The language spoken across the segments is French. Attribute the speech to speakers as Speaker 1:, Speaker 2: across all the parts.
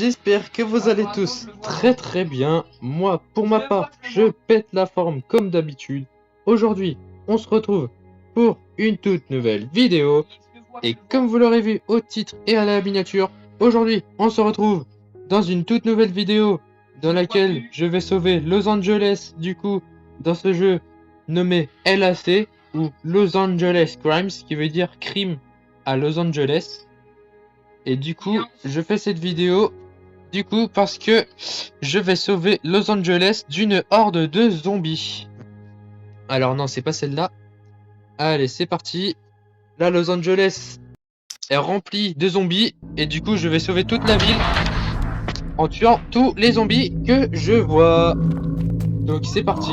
Speaker 1: J'espère que vous allez tous très bien. Moi, pour ma part, je pète la forme comme d'habitude. Aujourd'hui, on se retrouve pour une toute nouvelle vidéo. Et comme vous l'aurez vu au titre et à la miniature, aujourd'hui, on se retrouve dans une toute nouvelle vidéo dans laquelle je vais sauver Los Angeles, du coup, dans ce jeu nommé LAC, ou Los Angeles Crimes, qui veut dire crime à Los Angeles. Et du coup, je fais cette vidéo parce que je vais sauver Los Angeles d'une horde de zombies. Alors non, c'est pas celle-là. Allez, c'est parti. Là, Los Angeles est rempli de zombies et du coup, je vais sauver toute la ville en tuant tous les zombies que je vois. Donc c'est parti.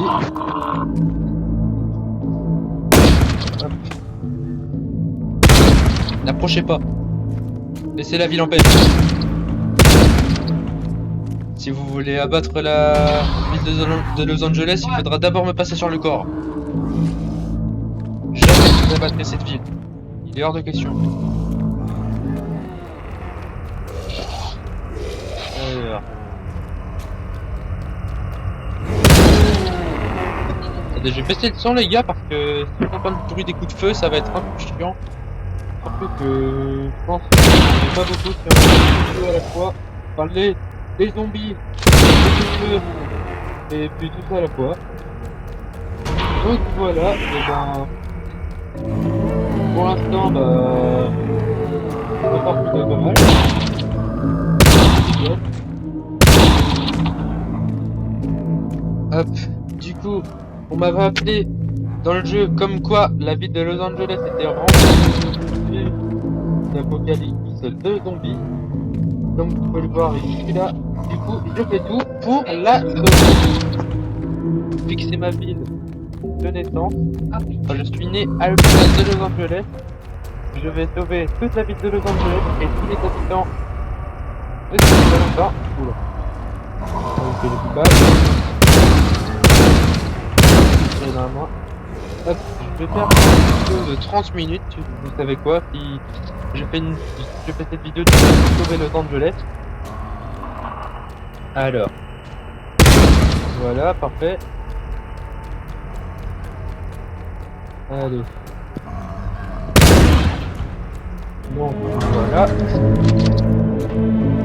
Speaker 1: Hop. N'approchez pas. Laissez la ville en paix. Si vous voulez abattre la ville de Los Angeles, il faudra d'abord me passer sur le corps. Jamais vous abattrez cette ville. Il est hors de question. Alors. Attendez, je vais baisser le son les gars parce que si on entend le bruit des coups de feu, ça va être un peu chiant. Surtout que je pense qu'on n'est pas beaucoup sur une vidéo à la fois. Enfin, les zombies, les coups de feu, et puis tout ça à la fois. Donc voilà, et ben pour l'instant ça part plutôt pas mal. Hop, du coup, on m'avait appelé dans le jeu comme quoi la ville de Los Angeles était remplie d'apocalypse de zombies. Comme vous pouvez le voir, je suis là. Du coup, je fais tout pour la sauver. Vu que c'est ma ville de naissance, enfin, je suis né à l'hôpital de Los Angeles. Je vais sauver toute la ville de Los Angeles et tous les habitants de ce longtemps. Oula. Je ne pas. Hop, je vais faire une vidéo de 30 minutes. Vous savez quoi, si je fais cette vidéo de sauver Los Angeles. Alors. Voilà, parfait. Allez. Bon, voilà.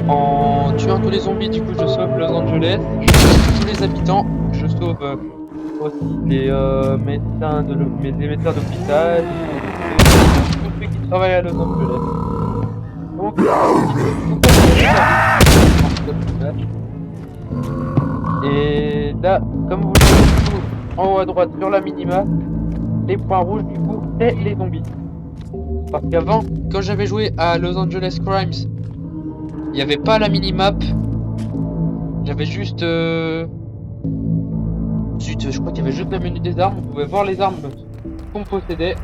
Speaker 1: En tuant tous les zombies, du coup, je sauve Los Angeles. Je sauve tous les habitants. Je sauve aussi les médecins d'hôpital. Tous ceux qui travaillent à Los Angeles. Donc, et là, comme vous le voyez en haut à droite sur la minimap, les points rouges du coup c'est les zombies. Parce qu'avant, quand j'avais joué à Los Angeles Crimes, il n'y avait pas la minimap. J'avais juste je crois qu'il y avait juste le menu des armes. On pouvait voir les armes qu'on possédait.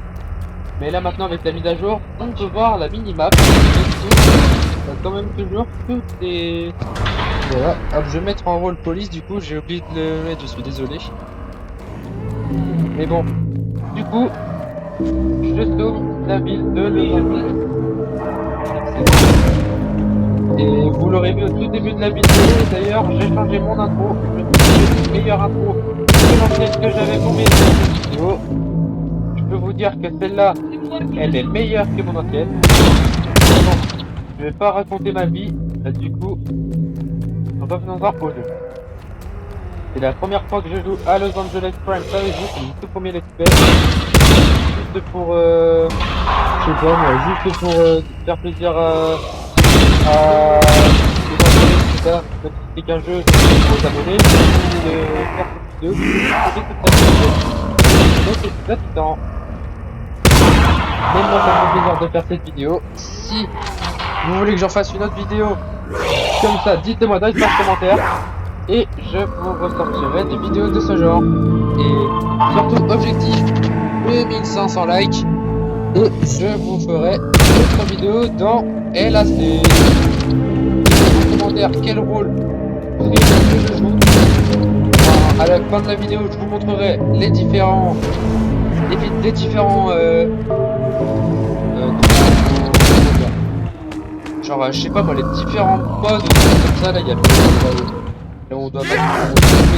Speaker 1: Mais là maintenant avec la mise à jour, on peut voir la minimap. On a quand même toujours toutes les... Voilà, hop, je vais mettre en rôle police, du coup j'ai oublié de le mettre, je suis désolé. Mais bon, du coup, je sauve la ville de Los Angeles. Et vous l'aurez vu au tout début de la vidéo, d'ailleurs j'ai changé mon intro. Je fais une meilleure intro que l'ancienne que j'avais pour mes vidéos. Je peux vous dire que celle-là, elle est meilleure que mon ancienne. Bon, je vais pas raconter ma vie, là, du coup, on va venir voir au jeu. C'est la première fois que je joue à Los Angeles Crimes avec vous, c'est le tout premier let's play. Juste pour, je sais pas moi, juste pour faire plaisir à tout ça, même si c'est qu'un jeu, c'est pour vous abonner, de faire cette vidéo, c'est toute la vidéo. Donc c'est tout le temps. Même moi ça me fait plaisir de faire cette vidéo. Si vous voulez que j'en fasse une autre vidéo comme ça, dites-le moi dans les commentaires et je vous ressortirai des vidéos de ce genre. Et surtout objectif 2500 likes et je vous ferai d'autres vidéos dans LAC. Dites-moi en commentaire quel rôle vous voulez que je joue. À la fin de la vidéo je vous montrerai les différents genre, je sais pas moi, les différents modes, comme ça, là, il y a le là où on doit mettre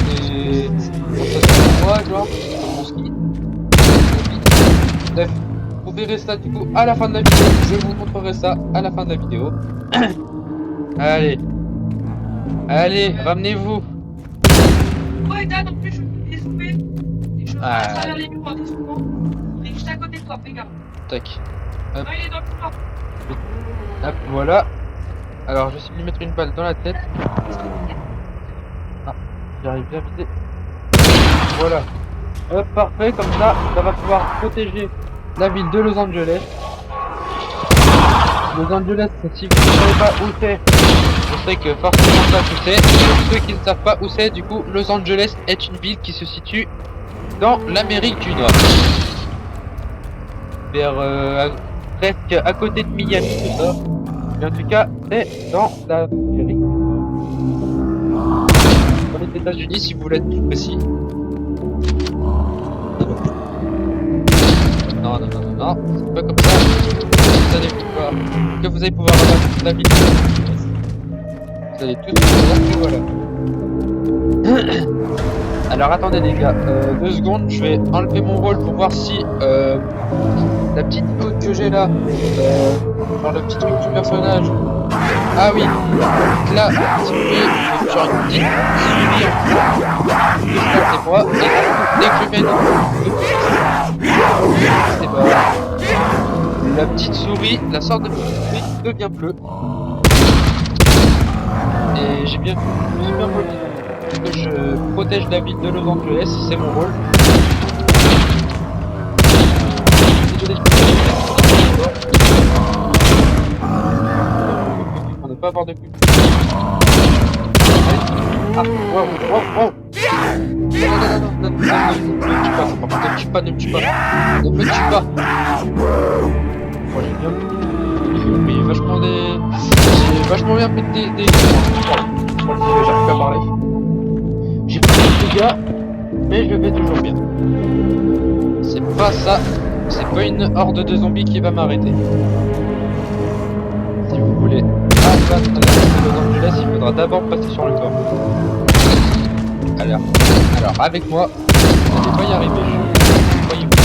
Speaker 1: des... Ouais, genre, comme mon ski. Bref, vous verrez ça du coup à la fin de la vidéo. Je vous montrerai ça à la fin de la vidéo. Allez. Allez, ramenez-vous.
Speaker 2: Ouais, Dan, en plus, je peux dézoomer. Et je passe à travers les murs en dézoomant. Il est juste à côté de toi, fais gaffe.
Speaker 1: Tac. Hop.
Speaker 2: Ouais, il est dans le couloir.
Speaker 1: Hop, voilà. Alors, je vais essayer de lui mettre une balle dans la tête. Ah, j'arrive bien à viser. Voilà. Hop, parfait, comme ça va pouvoir protéger la ville de Los Angeles. Los Angeles, si vous ne savez pas où c'est, je sais que forcément ça où c'est. Pour ceux qui ne savent pas où c'est, du coup, Los Angeles est une ville qui se situe dans l'Amérique du Nord. Vers presque à côté de Miami, tout ça. Mais en tout cas, c'est dans l'Amérique. Dans les États-Unis, si vous voulez être plus précis. Non, non, non, non, non, c'est pas comme ça. Vous allez pouvoir abattre la ville. Vous allez tout voir, voilà. Alors attendez les gars, 2 secondes, je vais enlever mon rôle pour voir si la petite icône que j'ai là, genre le petit truc du personnage. Ah oui, donc là, si vous voyez, genre une petite suivi en c'est moi, et dès que je mets c'est pas la petite souris, la sorte de petite souris devient bleue. Et j'ai bien vu que je protège la ville de Los Angeles, c'est mon rôle. Désolé, on ne peut pas avoir de pub. Ah, wow, wow, wow. Non, ne me tue pas, par contre, ne me tue pas. Ne me tue pas. Moi j'ai bien pris vachement des... J'ai vachement bien pris des... J'arrive pas à parler. J'ai pris des dégâts, mais je vais toujours bien. C'est pas ça. C'est pas une horde de zombies qui va m'arrêter. Si vous voulez abattre la ville de Los Angeles, il faudra d'abord passer sur le corps. Alors avec moi, vous n'allez pas y arriver. Voyez-vous.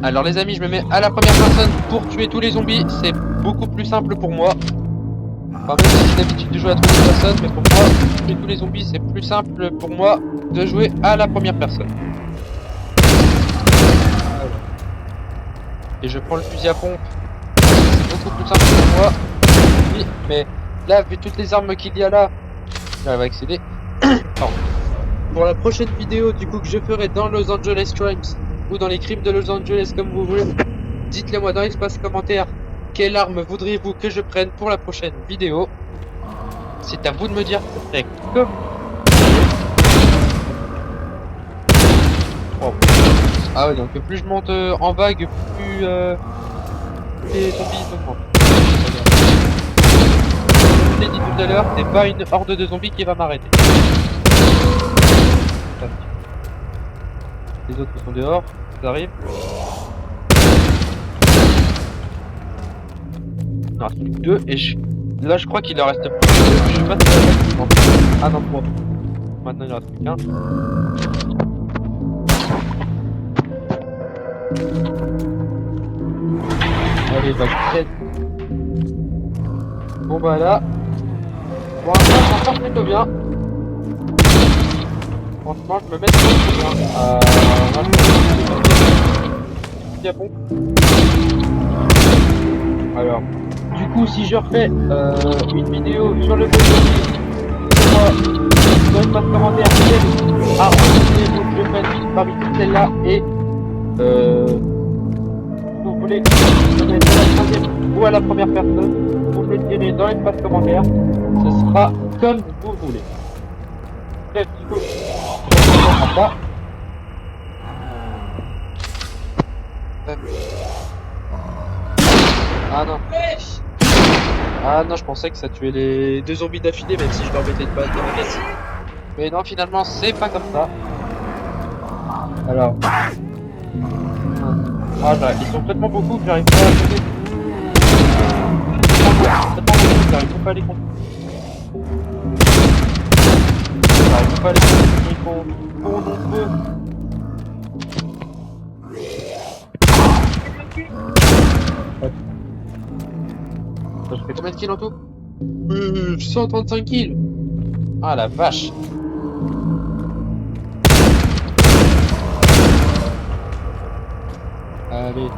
Speaker 1: Alors les amis, je me mets à la première personne pour tuer tous les zombies. C'est beaucoup plus simple pour moi. Enfin, même si j'ai l'habitude de jouer à la troisième personne, mais pour moi, tuer tous les zombies, c'est plus simple pour moi de jouer à la première personne. Et je prends le fusil à pompe. C'est beaucoup plus simple pour moi. Oui, mais là, vu toutes les armes qu'il y a là, j'arrive à accéder. Pour la prochaine vidéo du coup que je ferai dans Los Angeles Crimes ou dans les crimes de Los Angeles comme vous voulez, dites-le moi dans l'espace commentaire. Quelle arme voudriez-vous que je prenne pour la prochaine vidéo? C'est à vous de me dire. C'est comme... Oh. Ah ouais, donc plus je monte en vague, plus les zombies augmentent. Comme je l'ai dit tout à l'heure, c'est pas une horde de zombies qui va m'arrêter. Les autres sont dehors, ils arrivent. Il en reste plus que 2 et là je crois qu'il en reste plus que 2. Je sais pas si ça va. Ah non, 3. Maintenant il en reste plus qu'un. Allez, bah je bon bah là. Pour l'instant ça marche plutôt bien. Franchement je me mets plutôt bien. Alors, du coup si je refais une vidéo sur le dans une passe commentaire quelle arme je fais parmi toutes celles-là et vous voulez que je mette à la troisième ou à la première personne, vous me le direz dans une passe commentaire, ce sera comme vous voulez. Bref, du coup, je ne pas. Ah non. Ah non, je pensais que ça tuait les 2 zombies d'affilée, même si je leur mettais une balle dans la tête. Mais non, finalement, c'est pas comme ça. Alors. Ah là, ils sont complètement beaucoup, j'arrive pas à sauter.
Speaker 3: J'arrive pas à les comprendre. J'arrive pas à les comprendre. Ils sont trop nombreux. Je fais combien de kills en tout? 135 kills. Ah la vache. Allez.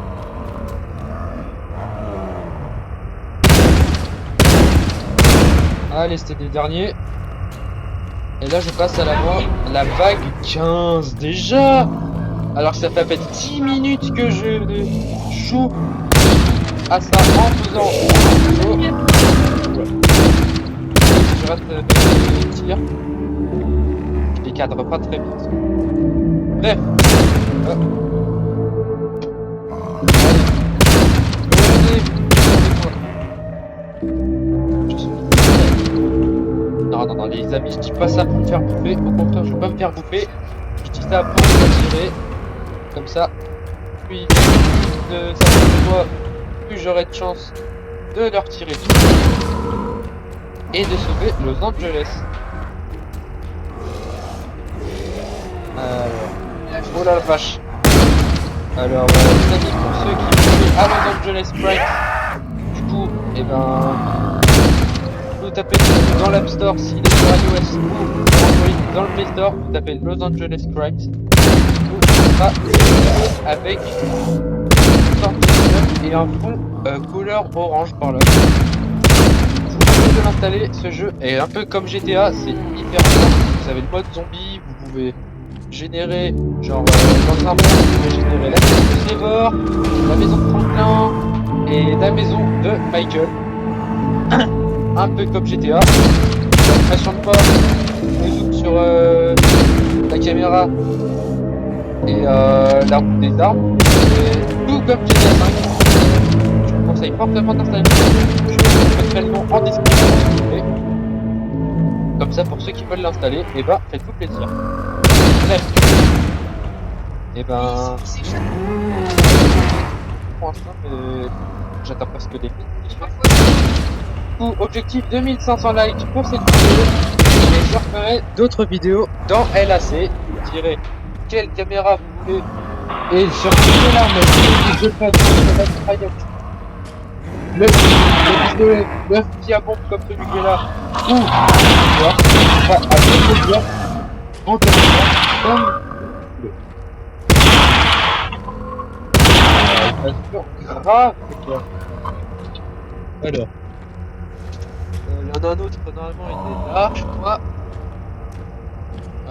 Speaker 3: Allez, c'était le dernier. Et là, je passe à la vague 15 déjà. Alors que ça fait à peine 10 minutes que je joue à ça en faisant je rate les tirs. Je les cadre pas très bien. Bref. Non, les amis, je dis pas ça pour me faire bouffer. Au contraire, je veux pas me faire bouffer. Je dis ça pour les attirer. Comme ça. Puis, de ça fois, plus j'aurai de chance de leur tirer dessus. Et de sauver Los Angeles. Oh la vache. Alors, les amis, pour ceux qui vont à Los Angeles Price, du coup, et ben, vous tapez dans l'App Store s'il est sur iOS ou Android, dans le Play Store, vous tapez Los Angeles Crimes. Tout sera avec une sorte de jeu et un fond couleur orange par là. Je vous conseille de l'installer, ce jeu est un peu comme GTA, c'est hyper bien. Vous avez le mode zombie, vous pouvez générer, genre dans un monde, vous pouvez générer la maison de Trevor, la maison de Franklin et la maison de Michael. Un peu comme GTA. L'impression de pas, le zoom sur la caméra et la route des arbres. Et tout comme GTA 5. Je vous conseille fortement d'installer le jeu. Je mettrai le nom en description si vous voulez. Comme ça, pour ceux qui veulent l'installer, et bah faites-vous plaisir. Bref. Et ben. Pour l'instant, j'attends presque des objectif 2500 likes pour cette vidéo et je referai d'autres vidéos dans LAC. Vous direz quelle caméra vous voulez et sur quelle arme je fais le pistolet 9 petits à bombe comme celui qui est là ou à bien en comme grave. Alors il y en a un autre, normalement il est là, je crois.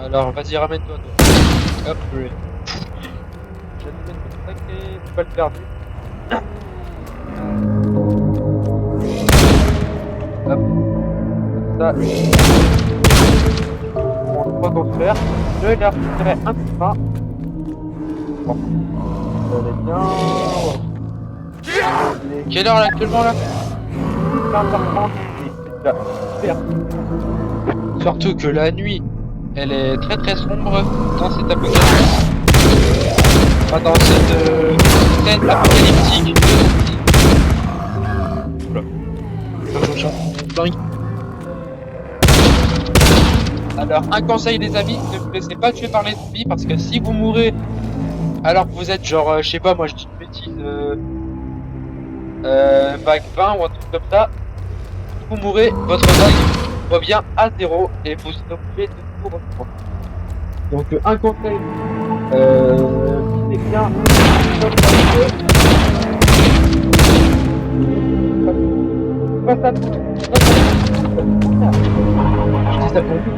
Speaker 3: Alors vas-y, ramène-toi toi. Hop, oui. Je vais te mettre le paquet, faut pas le perdre. Hop. Ça. On va qu'on faire. Je leur ferai un petit pas. Bon. On est bien. Quelle heure là actuellement là? 15h30. Super. Surtout que la nuit, elle est très très sombre dans cette apocalypse. Enfin, dans cette scène apocalyptique. Oula. Alors, un conseil des amis, ne vous laissez pas tuer par les zombies parce que si vous mourrez alors que vous êtes genre, je sais pas, moi je dis une bêtise, vague 20 ou un truc comme ça, vous mourrez, votre vague revient à 0 et vous êtes obligé de vous reprendre. Donc un conseil, c'est bien, pas ça, je dis ça pour vous.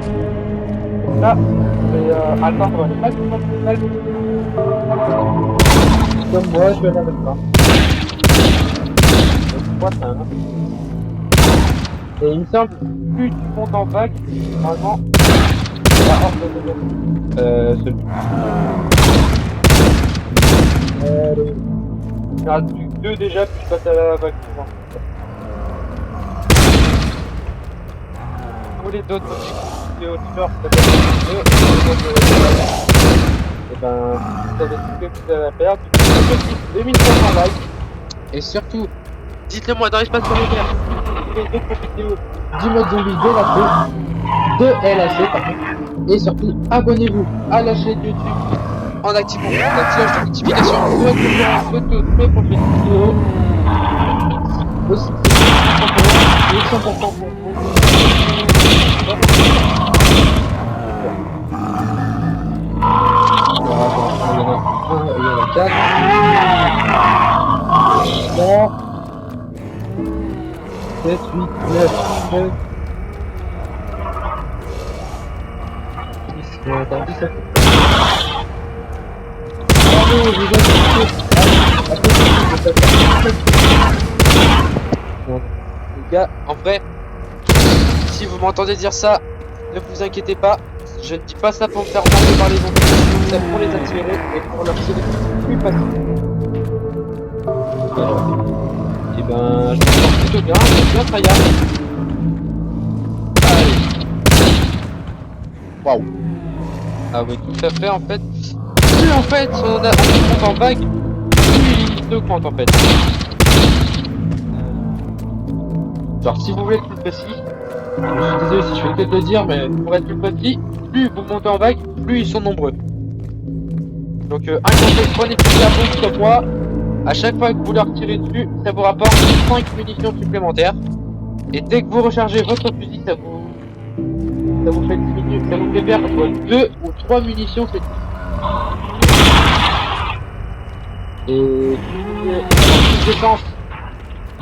Speaker 3: Là, je vais attendre les maximum de salles. Comme moi, je vais la mettre là. Et il me semble, plus tu montes en vague, normalement, il va hors de celui. Il y en a plus que 2 déjà, puis je passe à la vague suivante. Pour les d'autres vidéos de short, et ben, vous avez tout ce que vous avez à faire. Du coup, 2500 likes. Et surtout, dites-le moi dans l'espace commentaire. retrouver d'autres vidéos du mode zombie de LHC, pardon. Et surtout, abonnez-vous à la chaîne YouTube en activant la cloche de notification pour être au courant de toutes mes prochaines vidéos. Aussi, c'est 100% pour vous. Il y en a 4. 7, 8, 9, 10, 17. Bravo, les gars, en vrai, si vous m'entendez dire ça, ne vous inquiétez pas, je ne dis pas ça pour me faire manger par les zombies, c'est pour les attirer et pour leur tirer plus facile. Alors, et ben, je me sens plutôt bien, j'ai bien tryhard. Allez. Waouh. Ah oui, tout à fait, en fait. Plus en fait, on compte en vague, plus il augmente en fait. Genre, si vous voulez être plus précis, je suis désolé si je fais que de le dire, mais pour être plus précis, plus vous montez en vague, plus ils sont nombreux. Donc, un conseil, prenez plus la bombe comme moi. À chaque fois que vous leur tirez dessus, ça vous rapporte 5 munitions supplémentaires. Et dès que vous rechargez votre fusil, ça vous fait diminuer, ça vous fait perdre 2 ou 3 munitions, c'est tout. Et plus de chance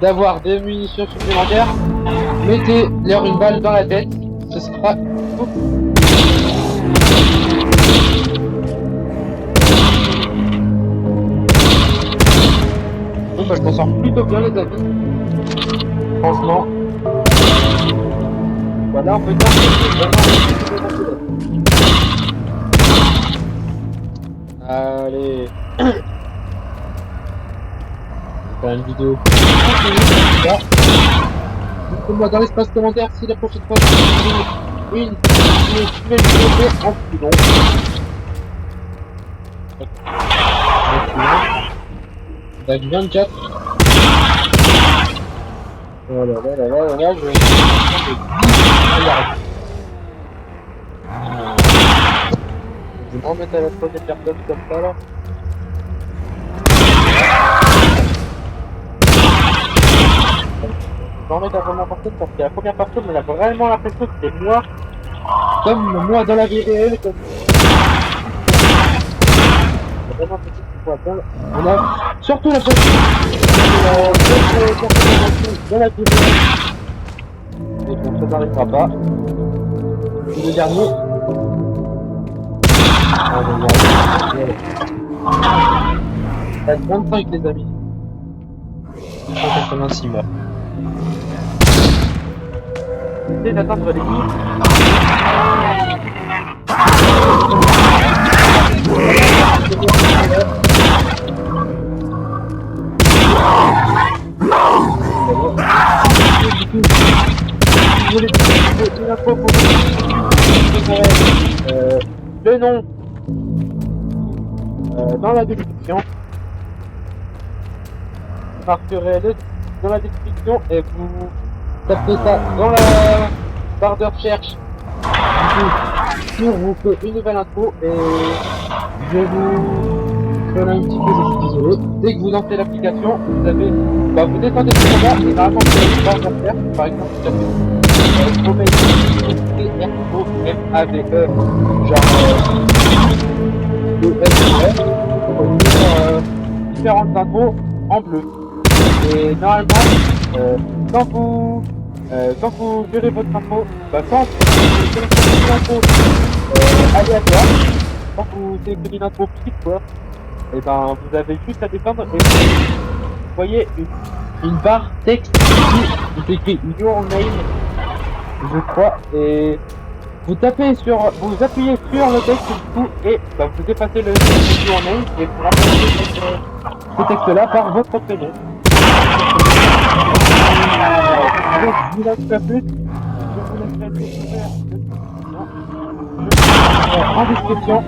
Speaker 3: d'avoir des munitions supplémentaires, mettez-leur une balle dans la tête, ce sera tout. Bon bah je m'en sors plutôt bien les amis. Franchement. Voilà on peut dire que c'est vraiment. Allez. Faire une vidéo. Dites-moi dans l'espace commentaire si la prochaine fois je une nouvelle vidéo en plus long. Vague 24. Voilà, je vais je vais m'en remettre à la troisième personne comme ça là. Je vais en mettre à la première personne parce que la première personne on a vraiment l'impression que c'est moi. Comme moi dans la vie réelle, comme vraiment petit poisson. On a surtout la personne dans la vie réelle. Et bon, ça n'arrivera pas. Et le dernier. Ça 25 les amis. 186 morts. Essayez d'atteindre les lignes. Le nom dans la description. Vous marquerez le dans la description et vous tapez ça dans la barre de recherche. Du coup, vous faites une nouvelle intro et je vous ferai un petit peu, je suis désolé. Dès que vous lancez l'application, vous avez, vous descendez sur le bas et normalement vous avez une barre de recherche. Par exemple, vous tapez R-O-M-A-V-E, genre différentes intros en bleu. Et normalement, quand vous verrez votre info, quand vous sélectionnez une info aléatoire, quand vous sélectionnez une info petite quoi, et ben vous avez juste à descendre et vous voyez une barre texte qui est écrit Your Name, je crois, et vous appuyez sur le texte du coup et vous effacez le Your Name et vous remplacez ce texte là par votre prénom. Donc, je vous laisse pas plus. Je vous laisserai découvrir en description.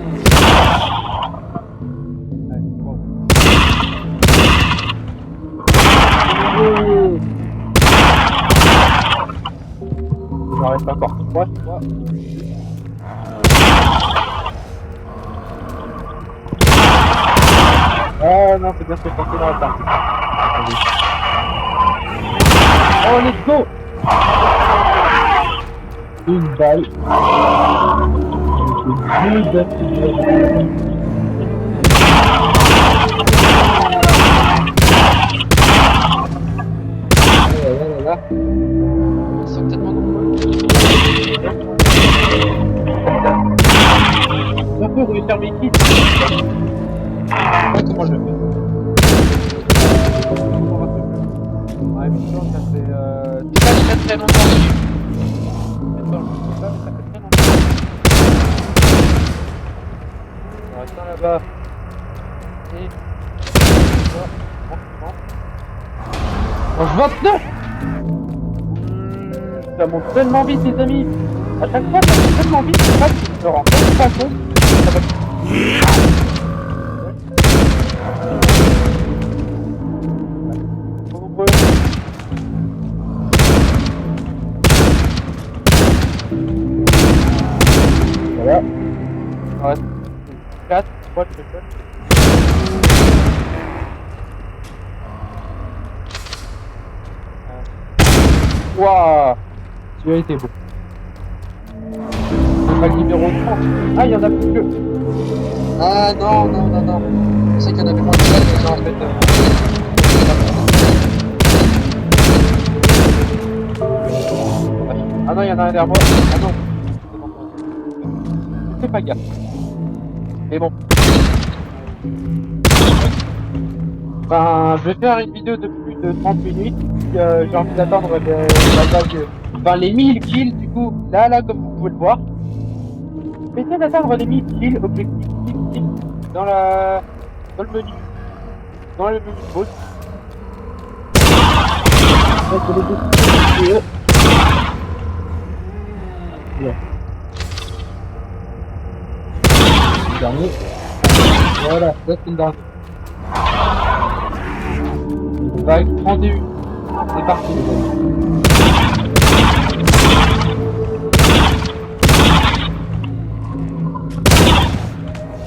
Speaker 3: il en reste encore 3, tu vois. Ah non, c'est bien ce que je pensais dans la partie. Oh, let's go! Une balle. Une balle. Là. Ils sont tellement nombreux. Un peu où faire mes kits. Comment je le fais? Ouais, mais ça fait très longtemps. Ça fait très longtemps. On reste un là-bas. Et... Oh, 29. Ça monte tellement vite, les amis. À chaque fois, ça monte tellement vite, c'est pas que je me rends même pas compte. Ça va... Voilà. Il reste 4, 3, je fais ça. Wouah, celui-là était beau. C'est pas le numéro 30. Ah, il y en a plus que. Ah non, non, non, non. C'est qu'il y en avait moins que ça, mais en fait. Ah non, il y en a un derrière moi. Ah non. Je fais pas gaffe. Mais bon. Enfin, je vais faire une vidéo de plus de 30 minutes. J'ai envie d'attendre la base, enfin les 1000 kills du coup, là comme vous pouvez le voir. Je vais essayer d'atteindre les 1000 kills, objectif 1000 kills dans le menu. Dans le menu de boss. Dernier. Voilà, ça c'est le dernier. Vague 31. C'est parti les amis.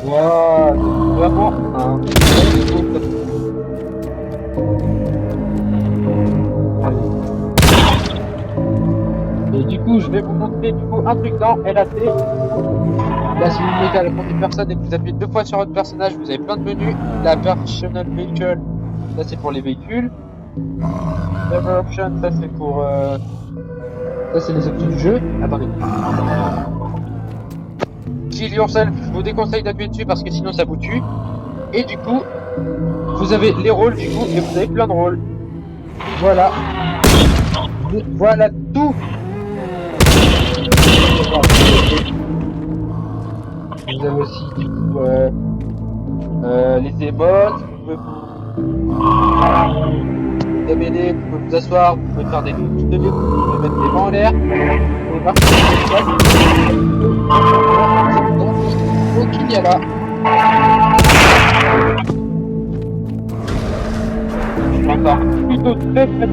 Speaker 3: Wow, vraiment un et du coup je vais vous montrer du coup un truc dans LAT. Là si vous mettez à la première personne et que vous appuyez 2 fois sur votre personnage, vous avez plein de menus. La personal vehicle, ça c'est pour les véhicules. Server option, ça c'est pour ça c'est les options du jeu. Attendez. Kill yourself, je vous déconseille d'appuyer dessus parce que sinon ça vous tue. Et du coup, vous avez les rôles du coup et vous avez plein de rôles. Voilà. Voilà tout. Vous avez aussi du coup les émotes, vous pouvez vous pouvez vous asseoir, vous pouvez faire des touches de vie, vous pouvez mettre les mains en l'air, vous pouvez marcher sur les donc il y a là. Enfin, plutôt très très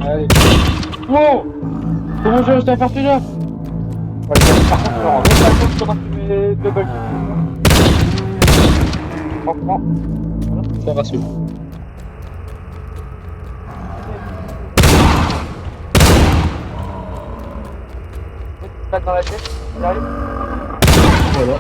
Speaker 3: allez. Wow! Comment j'ai réussi à faire celui-là? Ouais, par contre, je me rends même pas compte comment tu mets double. Franchement, ça rassure. Pas dans la tête, il arrive. Voilà.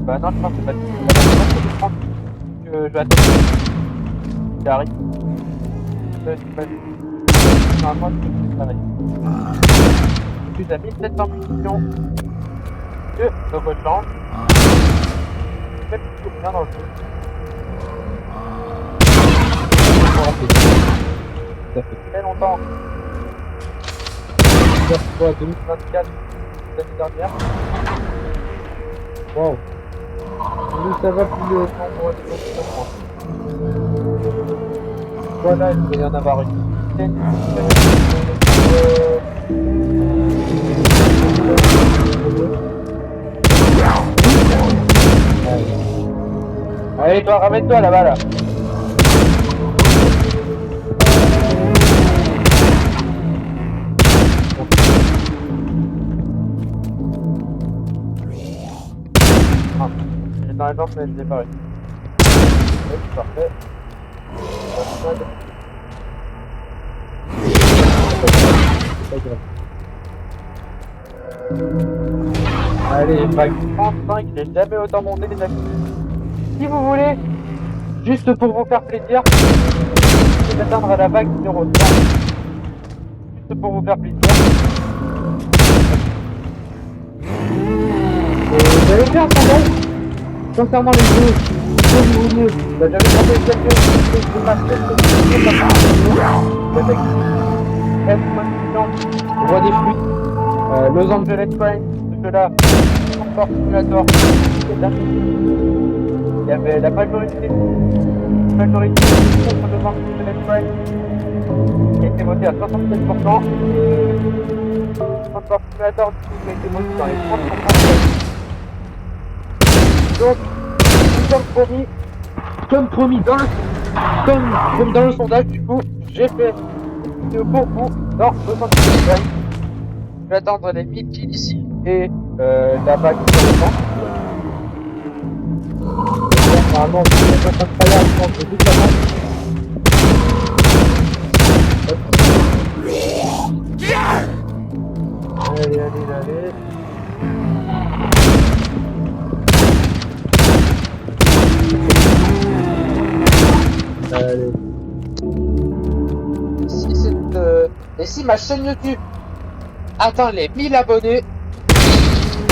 Speaker 3: Bah non, je pense que c'est pas tout. Je vais attendre. Il arrive. Normalement, ça arrive. Plus à 1700 munitions. De rechange. Je vais plutôt bien dans le jeu. Ça fait très longtemps. 3, 12, 24. l'année dernière. Wow. Nous, ça va plus le temps pour les autres. Voilà, il doit y en avoir une dizaine. Allez, toi, ramène-toi là-bas, là. J'ai dans la jambe, mais elle n'est pas réussi. Oui, parfait. Allez, vague 35, j'ai jamais autant monté les amis. Si vous voulez, juste pour vous faire plaisir, je vais atteindre la vague numéro 3. Juste pour vous faire plaisir. Vous avez fait un sondage concernant les jeux mieux. J'avais demandé quelques de ma Roi des fruits, Los Angeles Times, ce jeu-là, Transport Simulator, il y avait la majorité contre Los Angeles Times qui a été voté à 67% et Transport Simulator qui a été voté dans les 30%. Donc, comme promis comme dans le sondage, du coup, j'ai fait une vidéo pour vous dans le centre de travail. Je vais attendre les 1000 kills ici et la vague sur le camp. Normalement, si les gens sont pas là, je pense que toute la vague. Allez. Allez. Et si ma chaîne YouTube atteint les 1000 abonnés, je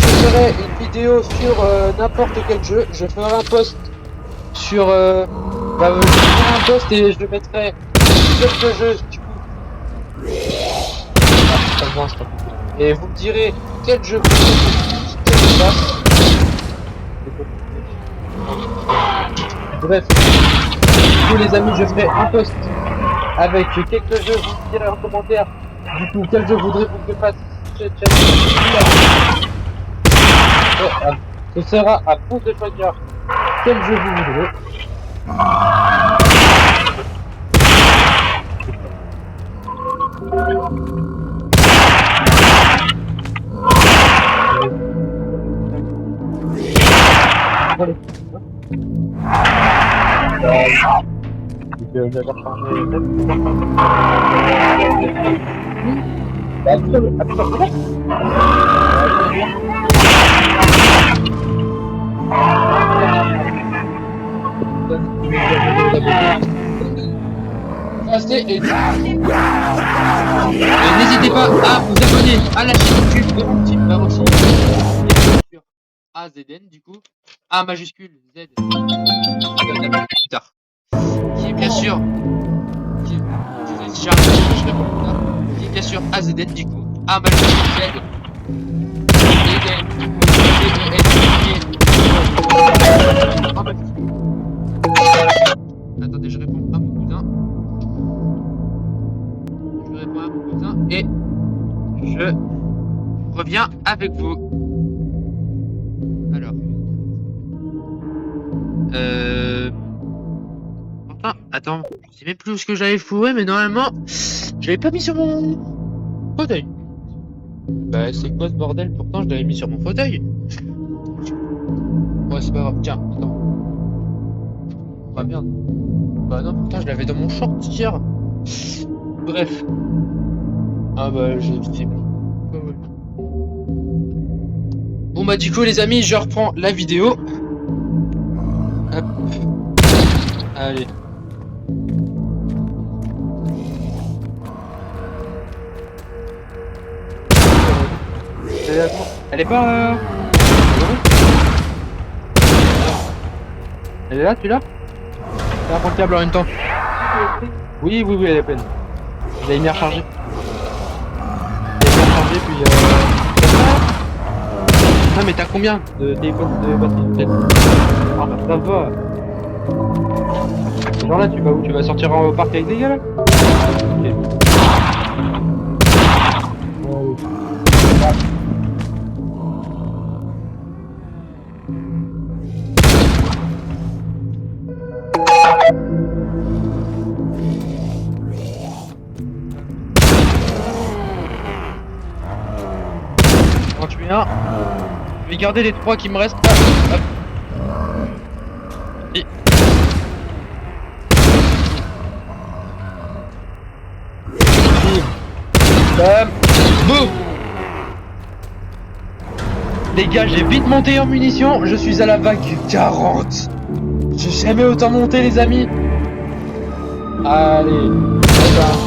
Speaker 3: ferai une vidéo sur n'importe quel jeu. Je ferai un post sur je ferai un post et je mettrai quelques jeux du coup. Et vous me direz quel jeu vous voulez que je fasse. Bref, du coup les amis, je ferai un post avec quelques jeux, vous me direz en commentaire du coup quel jeu voudrez-vous que je fasse cette chaîne. Ce sera à vous de choisir quel jeu vous voudrez. Et n'hésitez pas à vous abonner à la chaîne YouTube de mon petit frère aussi. Sur AZN du coup. A majuscule Z. Plus tard. Qui est bien sûr. Qui est bien sûr AZN du coup. A majuscule Z. Attendez, je réponds à mon cousin. Et je reviens avec vous. Alors. Attends, je sais même plus où ce que j'avais fourré, mais normalement, j'avais pas mis sur mon fauteuil. Bah, c'est quoi ce bordel? Pourtant, je l'avais mis sur mon fauteuil. Ouais, c'est pas grave. Tiens, attends. Ah merde. Bah non, pourtant, je l'avais dans mon short hier. Bref. Ah bah j'ai dit. Bon bah du coup les amis, je reprends la vidéo. Hop. Allez. Elle est pas Elle est là, tu l'as? C'est un câble en même temps. Oui, elle est pleine. Vous avez mis à recharger. Puis
Speaker 1: Ah mais t'as combien de batterie? Ah bah ça va. Genre là tu vas où? Tu vas sortir en parc avec des gars là? Ok. Oh. Quand tu viens, je vais garder les 3 qui me restent là. Hop. Et... Bam. Boum. Les gars, j'ai vite monté en munitions, je suis à la vague 40. J'ai jamais autant monté les amis. Allez,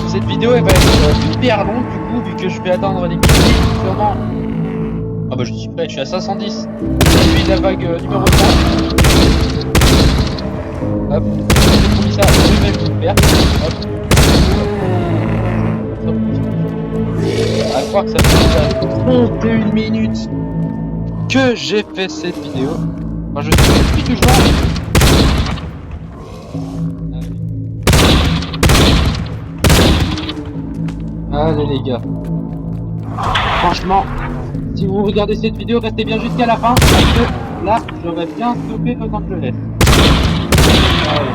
Speaker 1: cette vidéo elle va être hyper longue du coup, vu que je vais atteindre les 1000 sûrement. Ah bah je suis prêt, je suis à 510. Je suis la vague numéro 100. Hop, j'ai promis ça, je vais le faire. Hop. À croire que ça fait déjà 31 minutes que j'ai fait cette vidéo. Enfin, je suis depuis toujours. Allez les gars. Franchement, si vous regardez cette vidéo, restez bien jusqu'à la fin, parce que là, j'aurais bien stoppé Los Angeles. Allez.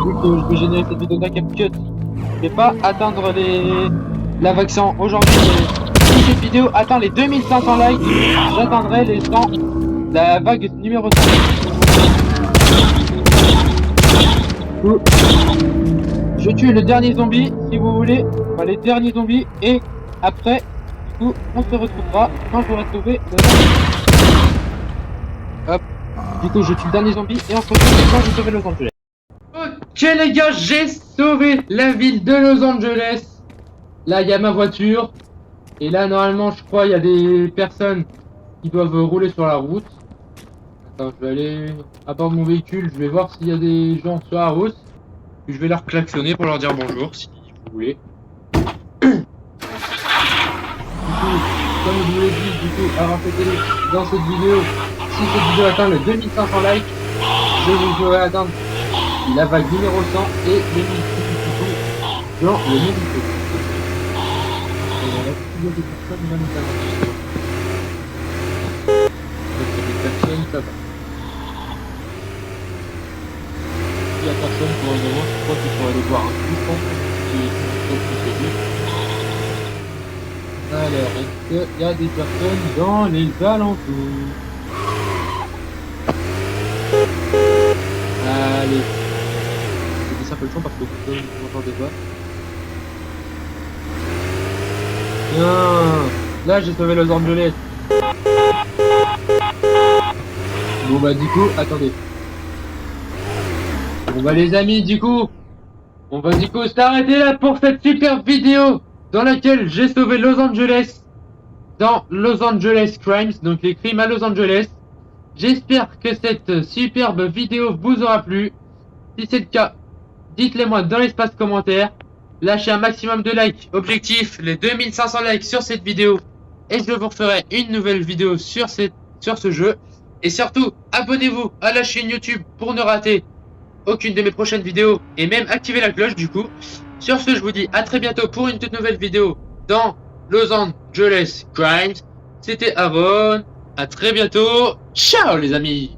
Speaker 1: Vu que je vais générer cette vidéo d'un CapCut, je vais pas atteindre la vague 100 aujourd'hui. Si cette vidéo atteint les 2500 likes, j'atteindrai les 100, la vague numéro 100. Je tue le dernier zombie, si vous voulez, enfin les derniers zombies, et après, du coup, on se retrouvera quand j'aurai sauvé le zombie. Hop, du coup, je tue le dernier zombie, et on se retrouve quand j'ai sauvé Los Angeles. Ok les gars, j'ai sauvé la ville de Los Angeles. Là, il y a ma voiture, et là, normalement, je crois, il y a des personnes qui doivent rouler sur la route. Attends, je vais aller à bord de mon véhicule, je vais voir s'il y a des gens sur la route. Puis je vais leur klaxonner pour leur dire bonjour si vous voulez. Du coup, comme je vous l'ai dit, du coup, avant dans cette vidéo, si cette vidéo atteint les 2500 likes, je vous ferai atteindre la vague numéro 100 et les 1000 du coup dans le même vidéo. Il y a des personnes même ça va. Il y a personne pour le moment, je crois qu'il faut aller voir un bouffon qui est alors, est-ce qu'il y a des personnes dans les alentours? Allez. Je baisse un peu le son parce que vous m'entendez pas. Bien. Là j'ai sauvé Los Angeles. Bon bah du coup, attendez. Bon bah les amis, du coup, on va du coup s'arrêter là pour cette super vidéo dans laquelle j'ai sauvé Los Angeles dans Los Angeles Crimes, donc les crimes à Los Angeles. J'espère que cette superbe vidéo vous aura plu. Si c'est le cas, dites-le moi dans l'espace commentaire. Lâchez un maximum de likes. Objectif, les 2500 likes sur cette vidéo. Et je vous referai une nouvelle vidéo sur ce jeu. Et surtout, abonnez-vous à la chaîne YouTube pour ne rater aucune de mes prochaines vidéos. Et même activez la cloche du coup. Sur ce, je vous dis à très bientôt pour une toute nouvelle vidéo dans Los Angeles Crimes. C'était Aaron. À très bientôt. Ciao les amis.